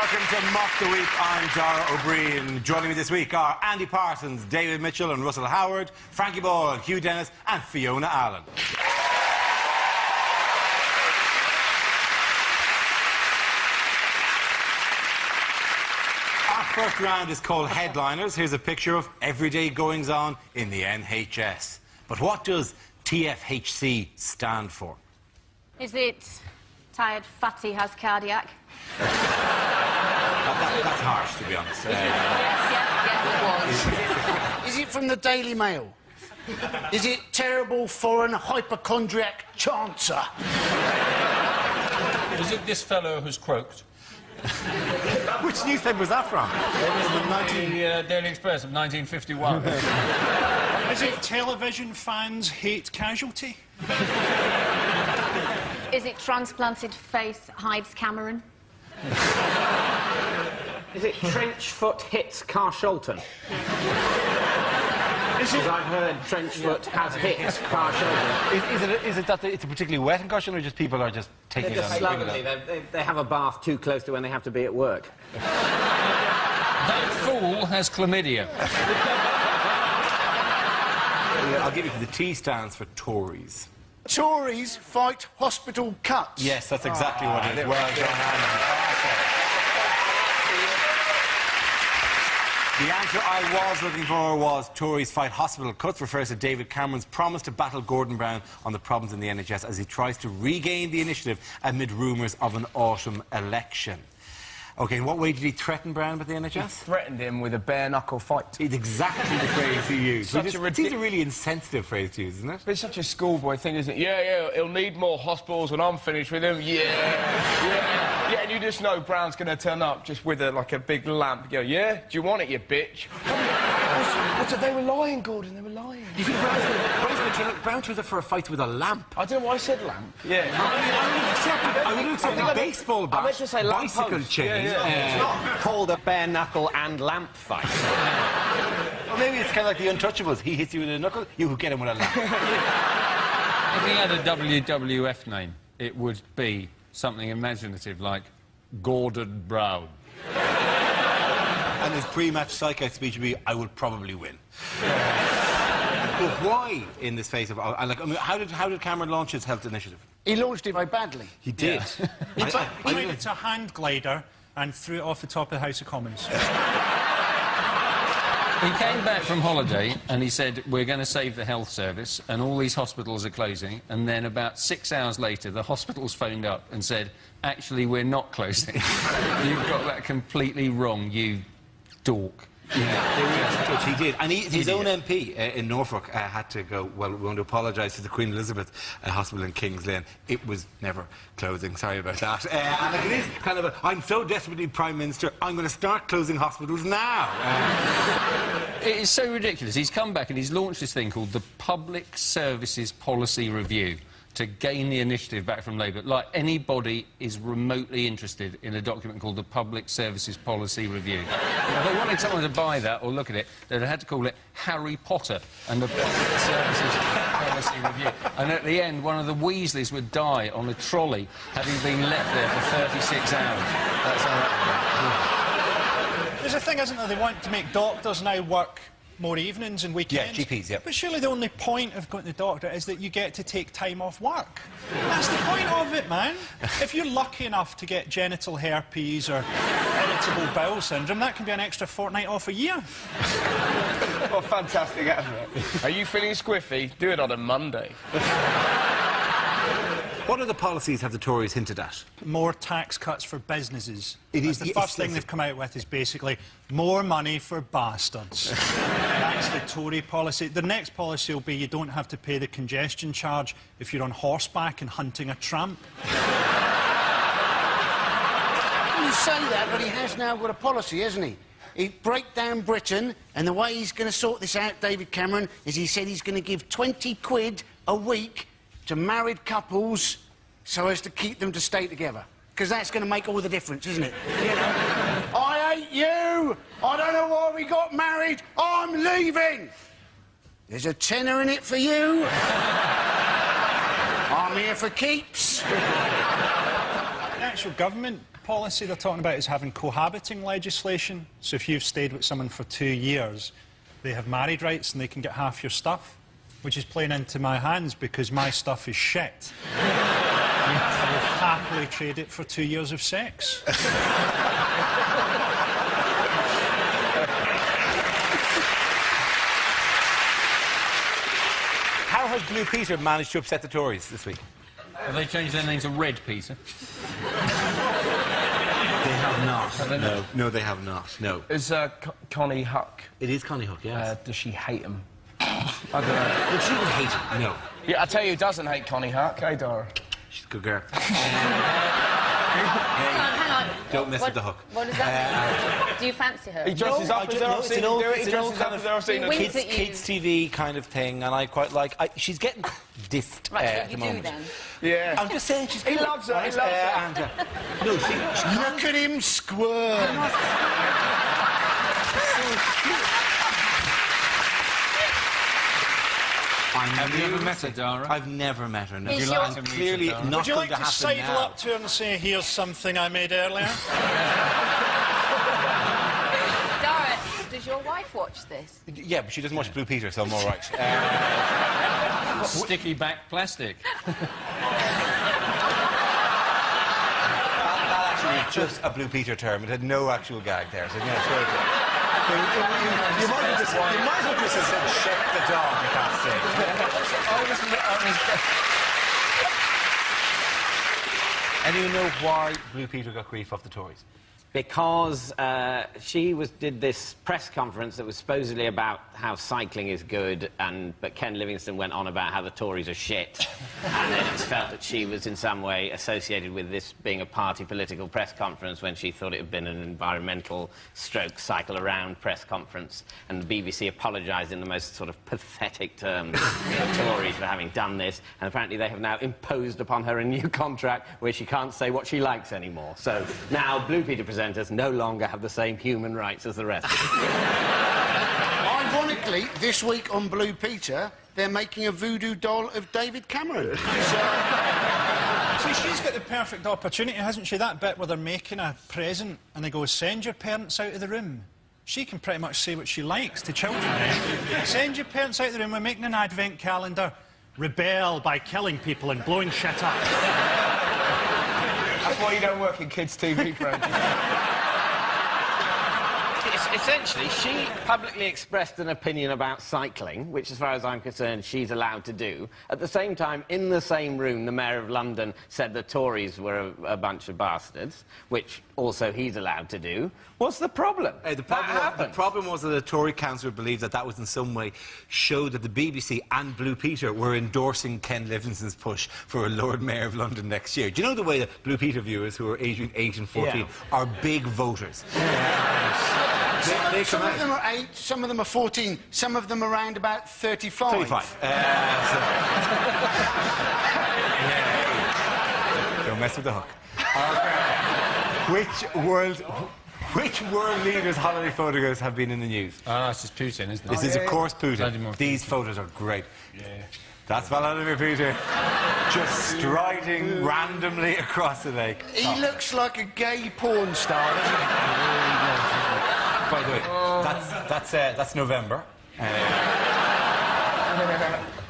Welcome to Mock the Week. I'm Dara O'Brien. Joining me this week are Andy Parsons, David Mitchell and Russell Howard, Frankie Ball, Hugh Dennis and Fiona Allen. Our first round is called Headliners. Here's a picture of everyday goings-on in the NHS. But what does TFHC stand for? Is it tired fatty has cardiac? That's harsh, to be honest. Yes, it was. Is it from the Daily Mail? Is it terrible foreign hypochondriac chancer? Is it this fellow who's croaked? Which newspaper was that from? The Daily Express of 1951. Is it television fans hate Casualty? Is it transplanted face hides Cameron? Is it Trenchfoot hits Carshalton? Because I've heard Trenchfoot has hit Carshalton. Is it that it's a particularly wet concussion, or just people are just taking it on? Slovenly. They have a bath too close to when they have to be at work. That fool has chlamydia. I'll give you the T stands for Tories. Tories fight hospital cuts. Yes, that's exactly what it is. Well done, Andy. The answer I was looking for was Tories fight hospital cuts, refers to David Cameron's promise to battle Gordon Brown on the problems in the NHS as he tries to regain the initiative amid rumours of an autumn election. OK, in what way did he threaten Brown with the NHS? He threatened him with a bare-knuckle fight. It's exactly the phrase he used. It's a really insensitive phrase to use, isn't it? But it's such a schoolboy thing, isn't it? Yeah, he'll need more hospitals when I'm finished with him. Yeah, and you just know Brown's going to turn up just with like a big lamp. You go, yeah? Do you want it, you bitch? They were lying, Gordon, they were lying. You think Brown turns up for a fight with a lamp? I don't know why I said lamp. Yeah. I would accept a baseball bat, I meant to say lamp bicycle post. chain. It's not called a bare-knuckle and lamp fight. Well, maybe it's kind of like the Untouchables. He hits you with a knuckle, you get him with a lamp. If he had a WWF name, it would be something imaginative like Gordon Brown. And his pre-match psych-out speech would be, I would probably win. But why, in this face of... how did Cameron launch his health initiative? He launched it very badly. He did. Yeah. He made it a hand glider and threw it off the top of the House of Commons. He came back from holiday and he said, we're going to save the health service and all these hospitals are closing. And then about 6 hours later, the hospitals phoned up and said, actually, we're not closing. You've got that completely wrong, you dork. Yeah, he did. And his own MP in Norfolk had to go, well, we want to apologise to the Queen Elizabeth Hospital in King's Lynn. It was never closing. Sorry about that. And it is kind of I'm so desperately Prime Minister, I'm going to start closing hospitals now. It is so ridiculous. He's come back and he's launched this thing called the Public Services Policy Review to gain the initiative back from Labour. Like anybody is remotely interested in a document called the Public Services Policy Review. If they wanted someone to buy that or look at it, they'd have had to call it Harry Potter and the Public Services Policy Review. And at the end, one of the Weasleys would die on a trolley having been left there for 36 hours. That's how that... There's a thing, isn't there? They want to make doctors now work more evenings and weekends. Yeah, GPs, yeah. But surely the only point of going to the doctor is that you get to take time off work. That's the point of it, man. If you're lucky enough to get genital herpes or irritable bowel syndrome, that can be an extra fortnight off a year. What fantastic advert. Are you feeling squiffy? Do it on a Monday. What other policies have the Tories hinted at? More tax cuts for businesses. It is the first thing they've come out with is basically more money for bastards. That's the Tory policy. The next policy will be you don't have to pay the congestion charge if you're on horseback and hunting a tramp. You say that, but he has now got a policy, hasn't he? He'd break down Britain, and the way he's going to sort this out, David Cameron, is he said he's going to give 20 quid a week to married couples so as to keep them to stay together. Because that's going to make all the difference, isn't it? You know? I hate you! I don't know why we got married! I'm leaving! There's a tenner in it for you. I'm here for keeps. The actual government policy they're talking about is having cohabiting legislation. So if you've stayed with someone for 2 years, they have married rights and they can get half your stuff, which is playing into my hands because my stuff is shit. I will happily trade it for 2 years of sex. How has Blue Peter managed to upset the Tories this week? Have they changed their name to Red Peter? They have not. No, they have not. No. Is Connie Huck? It is Connie Hook, yes. Does she hate him? I don't know. But she would hate him. No. Yeah, I tell you who doesn't hate Connie Huck, hey, Dara? She's a good girl. Hang on. Don't mess with the hook. What does that mean? Do you fancy her? He dresses up as her. I've seen him do it. He dresses up as her. I've seen him. Winks at you. Kids TV kind of thing, and I quite like... she's getting dissed Right, at you the do moment. then. Yeah. I'm just saying she's He good, loves her, he right? loves her. And, no, she Look at him squirm. Have you ever met her, Dara? I've never met her. No. Is Would you your- like to meet her, Clearly Dara? not Would you going like to to happen sidle now. up to her and say, here's something I made earlier? Dara, does your wife watch this? Yeah, but she doesn't watch Blue Peter, so I'm all right. Sticky back plastic. That actually is just a Blue Peter term. It had no actual gag there, so yeah, sure. You might as well just have said, shut the dog, you can't say. Anyone know why Blue Peter got grief off the Tories? Because she did this press conference that was supposedly about how cycling is good, but Ken Livingstone went on about how the Tories are shit, and then it's felt that she was in some way associated with this being a party political press conference when she thought it had been an environmental stroke cycle around press conference, and the BBC apologised in the most sort of pathetic terms to the Tories for having done this, and apparently they have now imposed upon her a new contract where she can't say what she likes anymore. So now Blue Peter presenters no longer have the same human rights as the rest of us. Ironically, this week on Blue Peter, they're making a voodoo doll of David Cameron. See, she's got the perfect opportunity, hasn't she? That bit where they're making a present and they go, send your parents out of the room. She can pretty much say what she likes to children. Send your parents out of the room, we're making an advent calendar. Rebel by killing people and blowing shit up. That's why you don't work in kids' TV, friend. Essentially, she publicly expressed an opinion about cycling, which, as far as I'm concerned, she's allowed to do. At the same time, in the same room, the Mayor of London said the Tories were a bunch of bastards, which also he's allowed to do. What's the problem? The problem was that the Tory councillor believed that that was in some way showed that the BBC and Blue Peter were endorsing Ken Livingstone's push for a Lord Mayor of London next year. Do you know the way that Blue Peter viewers, who are aged 8 and 14, are big voters? Some of them are 8, some of them are 14, some of them are around about 35. 35. Don't mess with the hook. Which world leaders' holiday photographs have been in the news? It's just Putin, isn't it? This is, of course, Putin. Putin. These photos are great. Yeah. That's Vladimir Putin, just striding randomly across the lake. He looks like a gay porn star, doesn't he? By the way, that's November.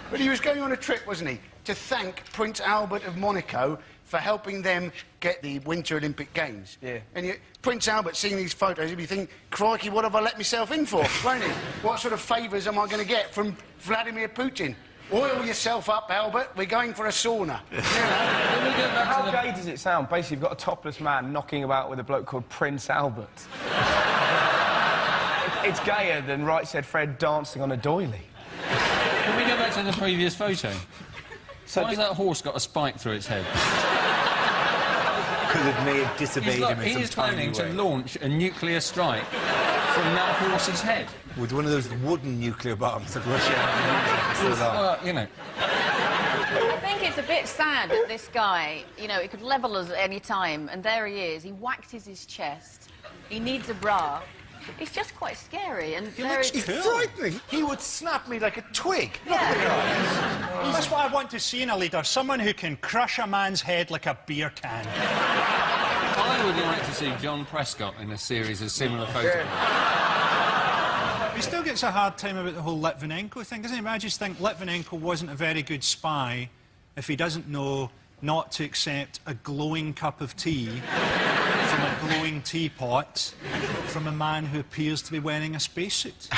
But he was going on a trip, wasn't he, to thank Prince Albert of Monaco for helping them get the Winter Olympic Games. Yeah. And Prince Albert, seeing these photos, he'd be thinking, crikey, what have I let myself in for, won't he? What sort of favours am I going to get from Vladimir Putin? Oil yourself up, Albert. We're going for a sauna. You know? How gay does it sound? Basically, you've got a topless man knocking about with a bloke called Prince Albert. It's gayer than Right Said Fred dancing on a doily. Can we go back to the previous photo? Why has that horse got a spike through its head? Because it may have disobeyed him in He some is tiny planning to way. launch a nuclear strike from that horse's head. With one of those wooden nuclear bombs that Russia has so long. Well, you know. I think it's a bit sad that this guy, you know, he could level us at any time, and there he is. He waxes his chest. He needs a bra. He's just quite scary, and there He's is... frightening. He would snap me like a twig. Yeah. That's what I want to see in a leader. Someone who can crush a man's head like a beer can. I I would like to see John Prescott in a series of similar photographs. He still gets a hard time about the whole Litvinenko thing, doesn't he? But I just think Litvinenko wasn't a very good spy if he doesn't know not to accept a glowing cup of tea from a glowing teapot from a man who appears to be wearing a spacesuit.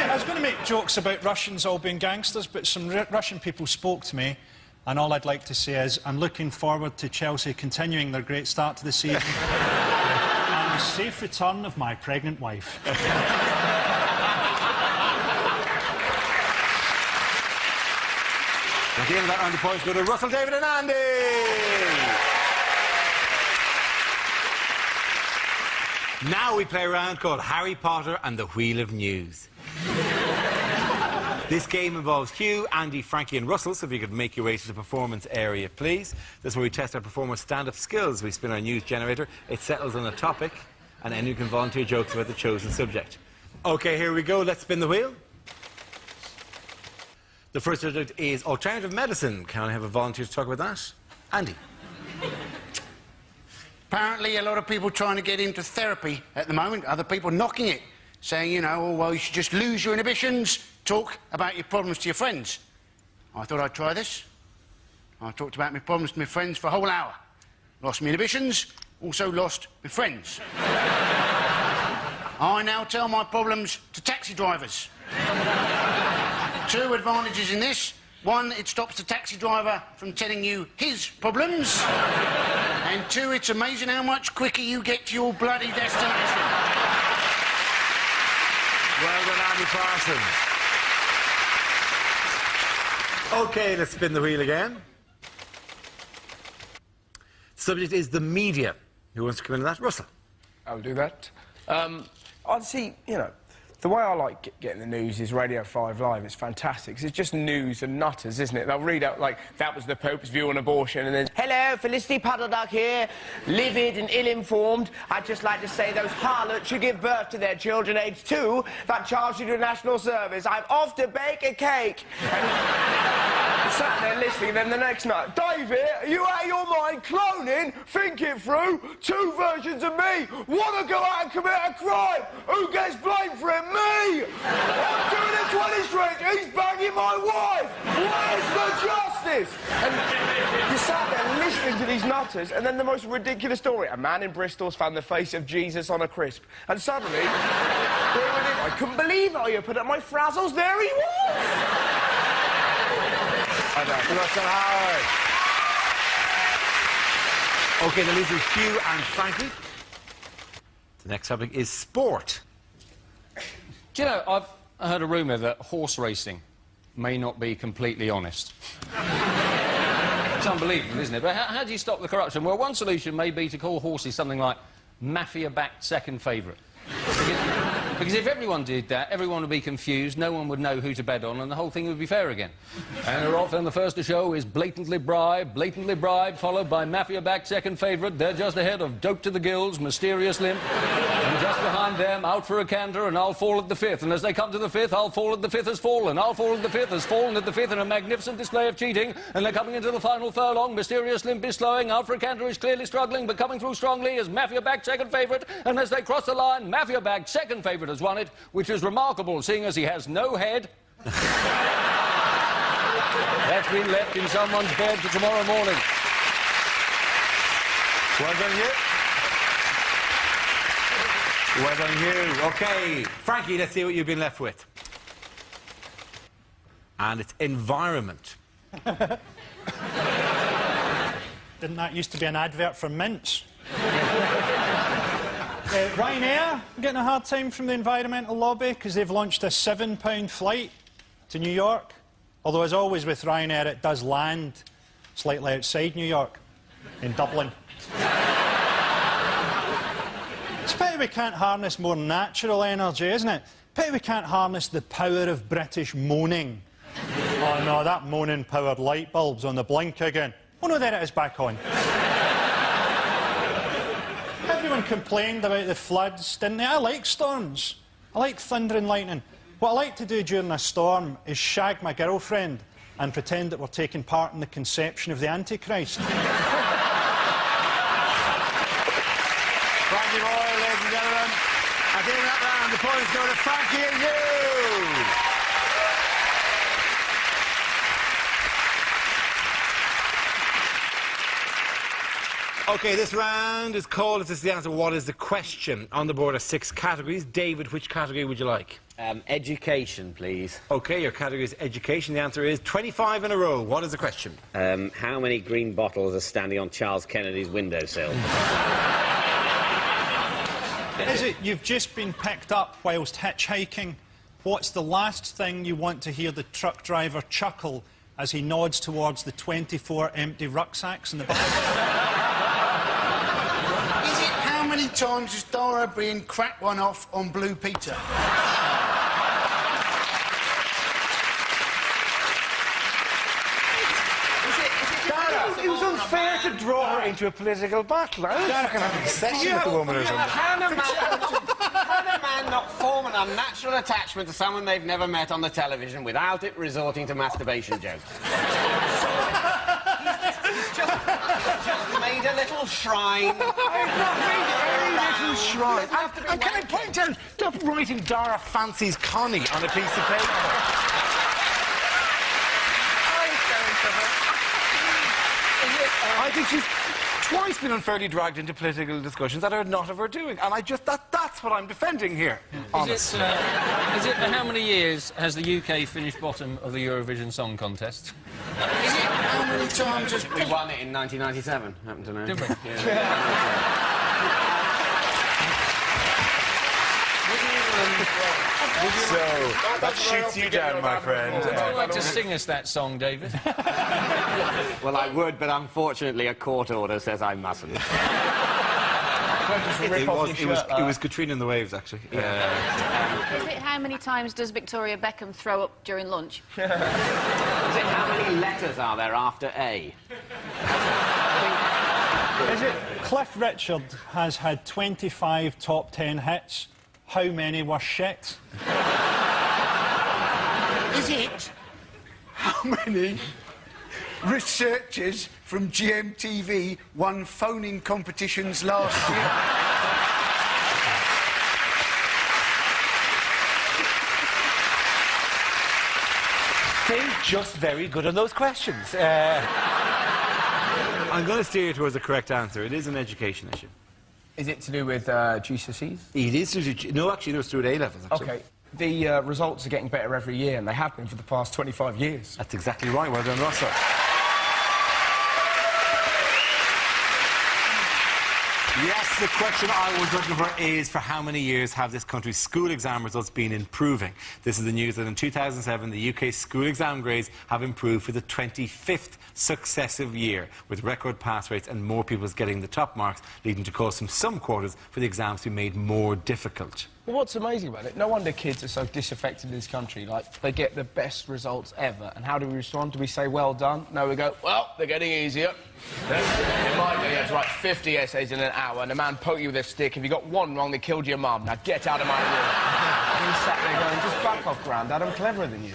I was going to make jokes about Russians all being gangsters, but some Russian people spoke to me, and all I'd like to say is I'm looking forward to Chelsea continuing their great start to the season. The safe return of my pregnant wife. At the end of that round, the points go to Russell, David and Andy. Now we play a round called Harry Potter and the Wheel of News. This game involves Hugh, Andy, Frankie and Russell, so if you could make your way to the performance area, please. This is where we test our performers' stand-up skills. We spin our news generator. It settles on a topic, and anyone can volunteer jokes about the chosen subject. OK, here we go. Let's spin the wheel. The first subject is alternative medicine. Can I have a volunteer to talk about that? Andy. Apparently, a lot of people trying to get into therapy at the moment. Other people knocking it, saying, you know, oh, well, you should just lose your inhibitions, talk about your problems to your friends. I thought I'd try this. I talked about my problems to my friends for a whole hour. Lost my inhibitions, also lost my friends. I now tell my problems to taxi drivers. 2 advantages in this. 1, it stops the taxi driver from telling you his problems. And 2, it's amazing how much quicker you get to your bloody destination. Well done, Andy Parsons. OK, let's spin the wheel again. The subject is the media. Who wants to come into that? Russell. I'll do that. I'd see, you know, the way I like getting the news is Radio 5 Live. It's fantastic, 'cause it's just news and nutters, isn't it? They'll read out, like, that was the Pope's view on abortion, and then, hello, Felicity Puddleduck here, livid and ill-informed. I'd just like to say those harlots should give birth to their children aged 2 that charge you to national service. I'm off to bake a cake. And sat there listening, and then the next night, David, are you out of your mind? Cloning? Think it through. 2 versions of me. Want to go out and commit a crime? Who gets blamed for it? Me! I'm doing a 20 stretch. He's banging my wife. Where's the justice? And you sat there listening to these nutters, and then the most ridiculous story. A man in Bristol's found the face of Jesus on a crisp. And suddenly, I couldn't believe how you put up my frazzles. There he was! Russell Howard. OK, the losers Hugh and Frankie. The next topic is sport. Do you know, I've heard a rumour that horse racing may not be completely honest. It's unbelievable, isn't it? But how do you stop the corruption? Well, one solution may be to call horses something like mafia-backed second favourite. Because if everyone did that, everyone would be confused, no one would know who to bet on, and the whole thing would be fair again. And often the first to show is blatantly bribed, followed by mafia-backed second favourite. They're just ahead of Dope to the Gills, Mysterious Limp, and just behind them, Out for a Canter, and I'll Fall at the Fifth. And as they come to the fifth, I'll Fall at the Fifth has fallen. I'll Fall at the Fifth has fallen at the fifth in a magnificent display of cheating, and they're coming into the final furlong. Mysterious Limp is slowing, Out for a Canter is clearly struggling, but coming through strongly is mafia-backed second favourite, and as they cross the line, mafia-backed second favourite has won it, which is remarkable, seeing as he has no head. That's been left in someone's bed for tomorrow morning. Well done, Hugh. Well done, Hugh. OK, Frankie, let's see what you've been left with. And it's environment. Didn't that used to be an advert for mints? Ryanair getting a hard time from the environmental lobby because they've launched a £7 flight to New York. Although, as always with Ryanair, it does land slightly outside New York, in Dublin. It's a pity we can't harness more natural energy, isn't it? Pity we can't harness the power of British moaning. Oh no, that moaning-powered light bulb's on the blink again. Oh no, there it is, back on. Everyone complained about the floods, didn't they? I like storms. I like thunder and lightning. What I like to do during a storm is shag my girlfriend and pretend that we're taking part in the conception of the Antichrist. in that round, the points go to Frankie and you. OK, this round is called, if this is the answer, what is the question? On the board are 6 categories. David, which category would you like? Education, please. OK, your category is education. The answer is 25 in a row. What is the question? How many green bottles are standing on Charles Kennedy's windowsill? Is it you've just been picked up whilst hitchhiking? What's the last thing you want to hear the truck driver chuckle as he nods towards the 24 empty rucksacks in the back? Is it how many times has Dara O'Brien cracked one off on Blue Peter? It was unfair to draw her into a political battle. I was not going to have a session with the woman or something. Can a man not form an unnatural attachment to someone they've never met on the television without it resorting to masturbation jokes? He's just made a little shrine. Little shrine. And can I point out, stop writing Dara fancies Connie on a piece of paper. I think she's twice been unfairly dragged into political discussions that are not of her doing, and that's what I'm defending here. Is it for how many years has the UK finished bottom of the Eurovision Song Contest? Is it how many times has... We won it in 1997, happen to know. Did we? Yeah. So, that shoots you down, my friend. Would you like to sing us that song, David? Well, I would, but unfortunately a court order says I mustn't. It was Katrina and the Waves, actually. Is it how many times does Victoria Beckham throw up during lunch? Is it how many letters are there after A? Is it Cliff Richard has had 25 top 10 hits? How many were shit? Is it how many researchers from GMTV won phoning competitions last year? They're just very good on those questions. I'm going to steer you towards the correct answer. It is an education issue. Is it to do with GCSEs? It is to do... No, actually, no, it's to do with A-levels, actually. OK. The results are getting better every year, and they have been for the past 25 years. That's exactly right. Well done, Russell. Yes, the question I was looking for is, for how many years have this country's school exam results been improving? This is the news that in 2007, the UK's school exam grades have improved for the 25th successive year, with record pass rates and more pupils getting the top marks, leading to calls from some quarters for the exams to be made more difficult. Well, what's amazing about it, no wonder kids are so disaffected in this country. Like, they get the best results ever. And how do we respond? Do we say, well done? No, we go, well, they're getting easier. In my day, you had to write 50 essays in an hour, and a man poked you with a stick. If you got one wrong, they killed your mum. Now get out of my room. And you sat there going, just back off, Grandad, I'm cleverer than you.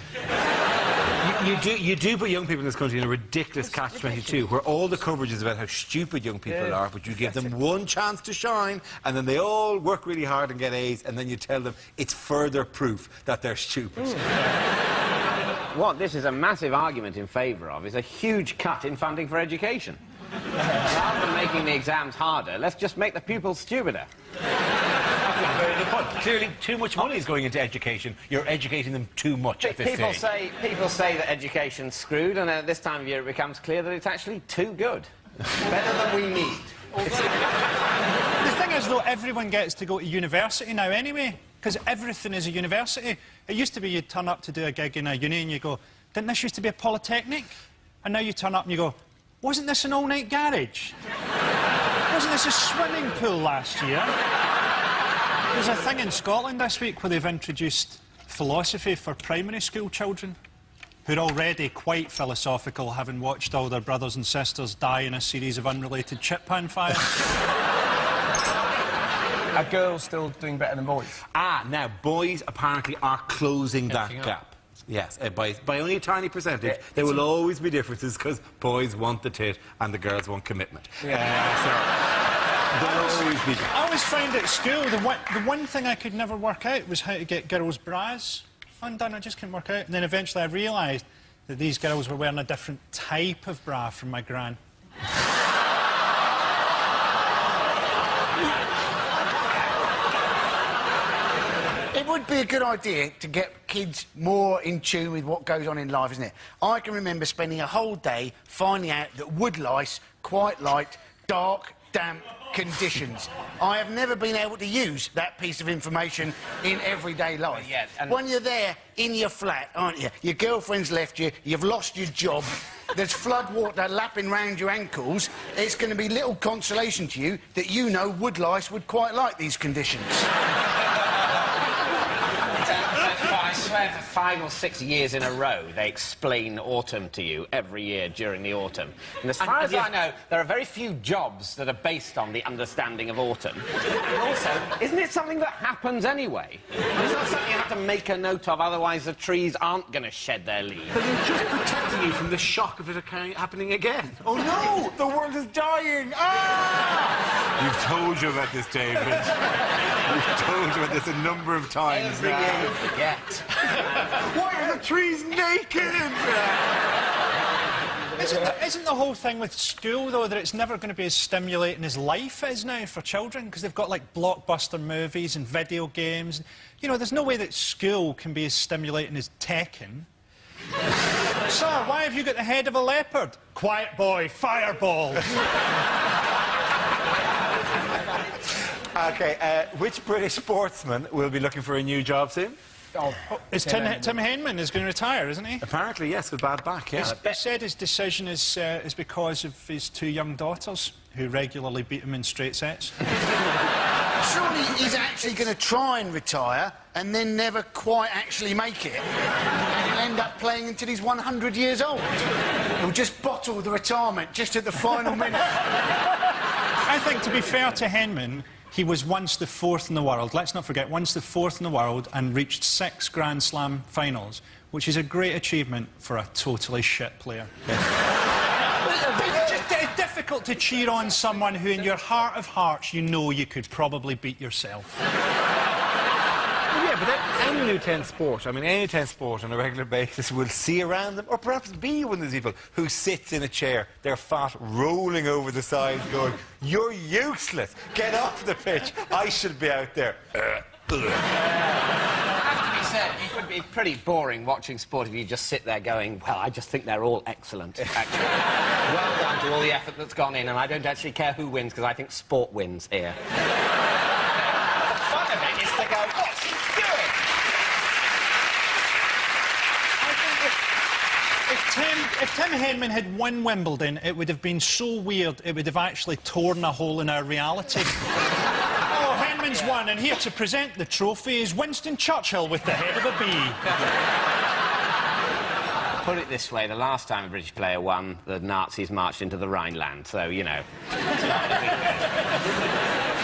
You do put young people in this country in a ridiculous catch-22, where all the coverage is about how stupid young people are, but you give them one chance to shine, and then they all work really hard and get A's, and then you tell them it's further proof that they're stupid. What this is a massive argument in favour of is a huge cut in funding for education. Rather than making the exams harder, let's just make the pupils stupider. That's a very good point. Clearly, too much money is going into education. You're educating them too much at this stage. People say that education's screwed, and at this time of year it becomes clear that it's actually too good. Better than we need. The thing is, though, everyone gets to go to university now anyway, because everything is a university. It used to be you'd turn up to do a gig in a uni and you go, didn't this used to be a polytechnic? And now you turn up and you go, wasn't this an all-night garage? Wasn't this a swimming pool last year? There's a thing in Scotland this week where they've introduced philosophy for primary school children, who are already quite philosophical, having watched all their brothers and sisters die in a series of unrelated chip pan fires. Are girls still doing better than boys? Now, boys apparently are closing that gap. Yes, by only a tiny percentage. Yeah, there will always be differences, because boys want the tit and the girls want commitment. Yeah. I always find at school the one thing I could never work out was how to get girls' bras undone. I just couldn't work out. And then eventually I realised that these girls were wearing a different type of bra from my gran. It would be a good idea to get kids more in tune with what goes on in life, isn't it? I can remember spending a whole day finding out that woodlice quite liked dark, damp conditions. I have never been able to use that piece of information in everyday life. Yeah, and when you're there in your flat, aren't you? Your girlfriend's left you, you've lost your job, there's flood water lapping round your ankles. It's going to be little consolation to you that you know woodlice would quite like these conditions. I swear for 5 or 6 years in a row, they explain autumn to you every year during the autumn. And as far as I know, there are very few jobs that are based on the understanding of autumn. And also, isn't it something that happens anyway? It's not something you have to make a note of, otherwise the trees aren't going to shed their leaves. But they're just protecting you from the shock of it happening again. Oh, no! The world is dying! Ah! We've told you about this, David. We've told you about this a number of times Every year you forget. Why are the trees naked? Isn't the whole thing with school, though, that it's never going to be as stimulating as life is now for children? Because they've got, like, blockbuster movies and video games. You know, there's no way that school can be as stimulating as Tekken. Sir, why have you got the head of a leopard? Quiet boy, fireball. OK, which British sportsman will be looking for a new job soon? Is Tim Henman is going to retire, isn't he? Apparently, yes, with bad back, yeah. He said his decision is because of his 2 young daughters, who regularly beat him in straight sets. Surely he's actually going to try and retire and then never quite actually make it. And he'll end up playing until he's 100 years old. He'll just bottle the retirement just at the final minute. I think, to be fair to Henman, he was once the 4th in the world. Let's not forget, once the 4th in the world and reached 6 Grand Slam finals, which is a great achievement for a totally shit player. It's just difficult to cheer on someone who, in your heart of hearts, you know you could probably beat yourself. Yeah, but any New10 sport, I mean, any New10 sport on a regular basis will see around them, or perhaps be one of those people who sits in a chair, their fat rolling over the sides, going, "You're useless. Get off the pitch. I should be out there." It would be pretty boring watching sport if you just sit there going, well, I just think they're all excellent, actually. Well done to all the effort that's gone in, and I don't actually care who wins, because I think sport wins here. The fun of it is to go, what's he doing? If Tim Henman had won Wimbledon, it would have been so weird, it would have actually torn a hole in our reality. Oh, Henman's won, and here to present the trophy is Winston Churchill with the head of a bee. Put it this way, the last time a British player won, the Nazis marched into the Rhineland, so, you know.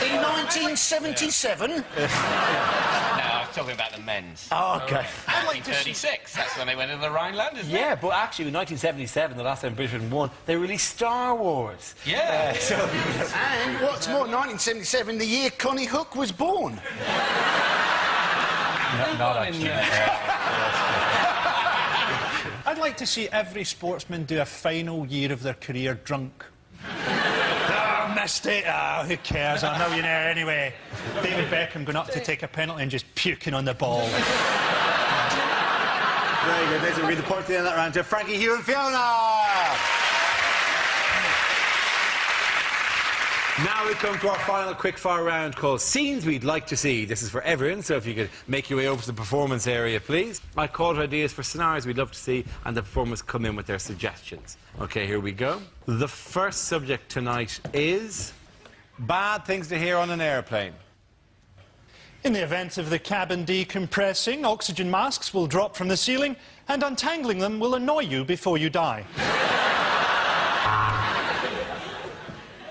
In 1977? No, I was talking about the men's. Oh, OK. 1936, that's when they went into the Rhineland, isn't it? Yeah, but actually, in 1977, the last time Britain won, they released Star Wars. Yeah. And what's more, 1977, the year Connie Hook was born. Not actually. I'd like to see every sportsman do a final year of their career drunk. Oh, missed it. Oh, who cares? I'm a millionaire anyway. David Beckham going up to take a penalty and just puking on the ball. Very good. This will be the point at the end of that round to Frankie, Hugh and Fiona. Now we come to our final quickfire round called Scenes We'd Like to See. This is for everyone, so if you could make your way over to the performance area, please. I called ideas for scenarios we'd love to see, and the performers come in with their suggestions. OK, here we go. The first subject tonight is bad things to hear on an airplane. In the event of the cabin decompressing, oxygen masks will drop from the ceiling, and untangling them will annoy you before you die.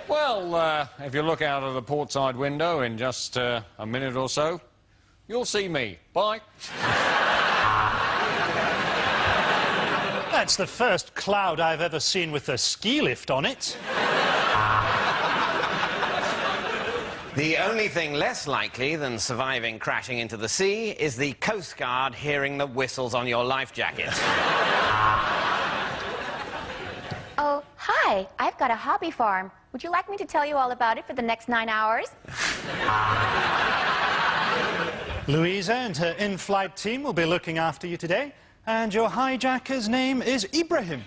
Well, if you look out of the portside window in just a minute or so, you'll see me. Bye. That's the first cloud I've ever seen with a ski lift on it. The only thing less likely than surviving crashing into the sea is the Coast Guard hearing the whistles on your life jacket. Oh, hi. I've got a hobby farm. Would you like me to tell you all about it for the next 9 hours? Louisa and her in-flight team will be looking after you today. And your hijacker's name is Ibrahim.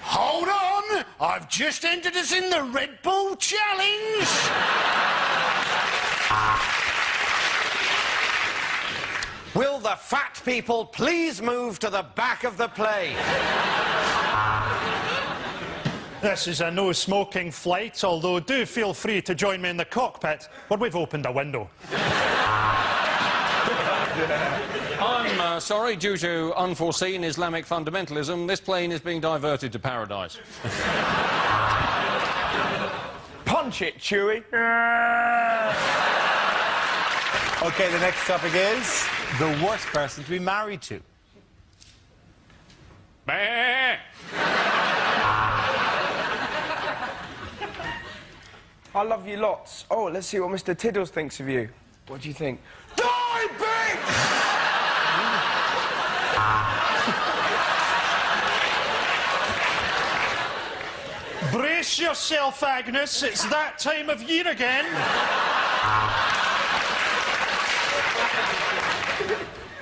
Hold on! I've just entered us in the Red Bull Challenge! Will the fat people please move to the back of the plane? This is a no-smoking flight, although do feel free to join me in the cockpit, where we've opened a window. I'm sorry, due to unforeseen Islamic fundamentalism, this plane is being diverted to paradise. Punch it, Chewie. OK, the next topic is the worst person to be married to. I love you lots. Oh, let's see what Mr. Tiddles thinks of you. What do you think? Die, bitch! Brace yourself, Agnes. It's that time of year again.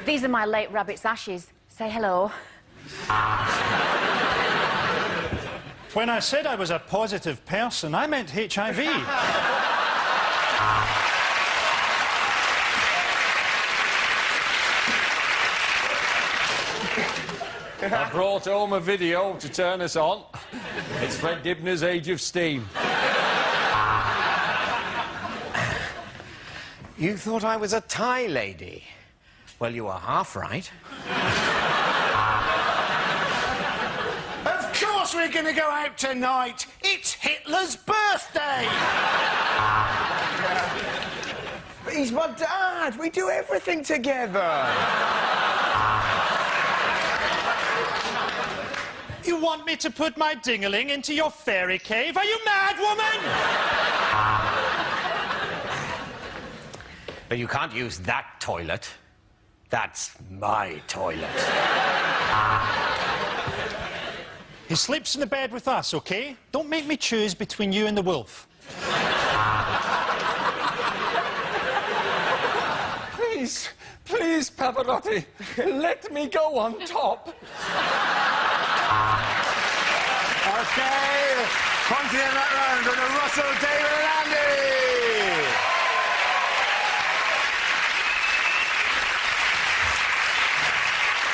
These are my late rabbit's ashes. Say hello. When I said I was a positive person, I meant HIV. I brought home a video to turn us on. It's Fred Dibner's Age of Steam. You thought I was a Thai lady? Well, you are half right. Of course we're going to go out tonight. It's Hitler's birthday. But he's my dad. We do everything together. You want me to put my ding-a-ling into your fairy cave? Are you mad, woman? But you can't use that toilet. That's my toilet. He sleeps in the bed with us, OK? Don't make me choose between you and the wolf. Please, please, Pavarotti, let me go on top. OK, once again that round with Russell, David and Andy.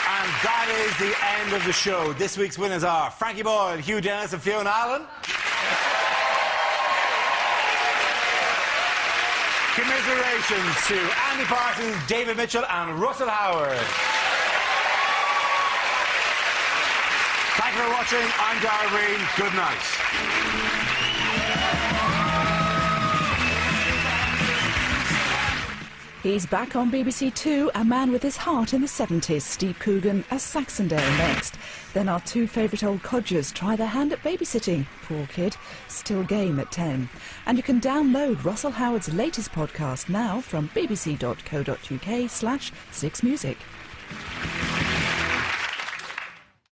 And that is the end of the show. This week's winners are Frankie Boyle, Hugh Dennis and Fiona Allen. Commiserations to Andy Parsons, David Mitchell and Russell Howard. Thank you for watching. I'm Darrell Green. Good night. He's back on BBC Two, A Man with His Heart in the 70s, Steve Coogan as Saxondale next. Then our two favourite old codgers try their hand at babysitting. Poor kid, still game at 10. And you can download Russell Howard's latest podcast now from bbc.co.uk/6music.